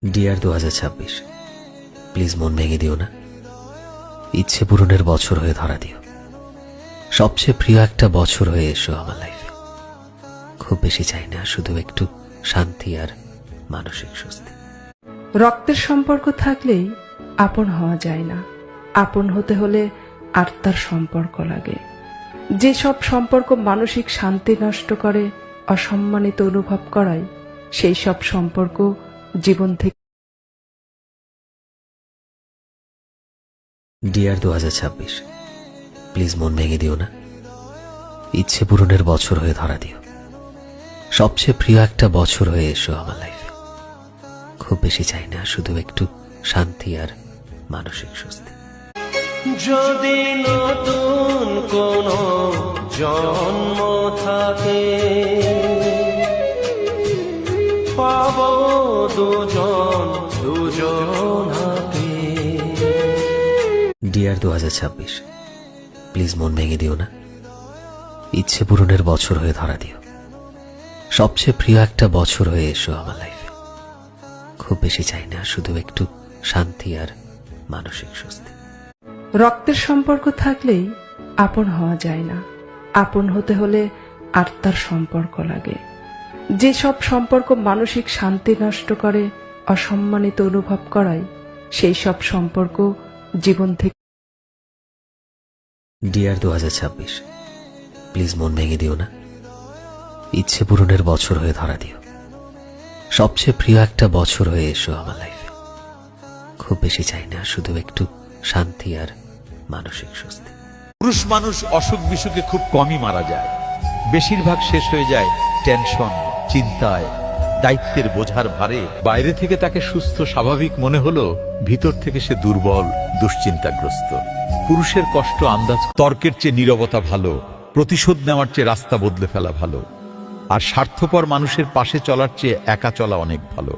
Deer 2026, please মন ভেঙে দিও না। ইচ্ছে পূরণের বছর হয়ে ধরা দিও। সবচেয়ে প্রিয় একটা বছর হয়ে এসো আমার লাইফে। খুব বেশি চাই না, শুধু একটু শান্তি আর মানসিক স্বস্তি। রক্তের সম্পর্ক থাকলেই আপন হওয়া যায় না, আপন হতে হলে আত্মার সম্পর্ক লাগে। যেসব সম্পর্ক মানসিক শান্তি নষ্ট করে, অসম্মানিত অনুভব করায়, সেই সব সম্পর্ক জীবন থেকে। ডিয়ার 2026, প্লিজ মন ভেঙে দিও না। ইচ্ছে পূরণের বছর হয়ে ধরা দিও। সবচেয়ে প্রিয় একটা বছর হয়ে এসো আমার লাইফে। খুব বেশি চাই না, শুধু একটু শান্তি আর মানসিক স্বস্তি। যদি নতুন কোন জন্ম থাকে, পাব দুজনাকে। ডিয়ার 2026, প্লিজ মন ভেঙে দিও না। ইচ্ছে পূরণের বছর হয়ে ধরা দিও। সবচেয়ে প্রিয় একটা বছর হয়ে এসো আমার লাইফে। খুব বেশি চাই না, শুধু একটু শান্তি আর মানসিক স্বস্তি। রক্তের সম্পর্ক থাকলেই আপন হওয়া যায় না, আপন হতে হলে আত্মার সম্পর্ক লাগে। যেসব সম্পর্ক মানসিক শান্তি নষ্ট করে, অসম্মানিত অনুভব করায়, সেই সব সম্পর্ক জীবন থেকে। ডিয়ার 2026, প্লিজ মন ভেঙে দিও না। ইচ্ছে পূরণের বছর হয়ে ধরা দিও। সবচেয়ে প্রিয় একটা বছর হয়ে এসো আমার লাইফে। খুব বেশি চাই না, শুধু একটু শান্তি আর মানসিক স্বস্তি। পুরুষ মানুষ অসুখ বিসুখে খুব কমই মারা যায়, বেশিরভাগ শেষ হয়ে যায় টেনশন, চিন্তায়, দায়িত্বের বোঝার ভারে। বাইরে থেকে তাকে সুস্থ স্বাভাবিক মনে হলো, ভিতর থেকে সে দুর্বল, দুশ্চিন্তাগ্রস্ত। পুরুষের কষ্ট আন্দাজ তর্কের চেয়ে নীরবতা ভালো, প্রতিশোধ নেওয়ার চেয়ে রাস্তা বদলে ফেলা ভালো, আর স্বার্থপর মানুষের পাশে চলার চেয়ে একা চলা অনেক ভালো।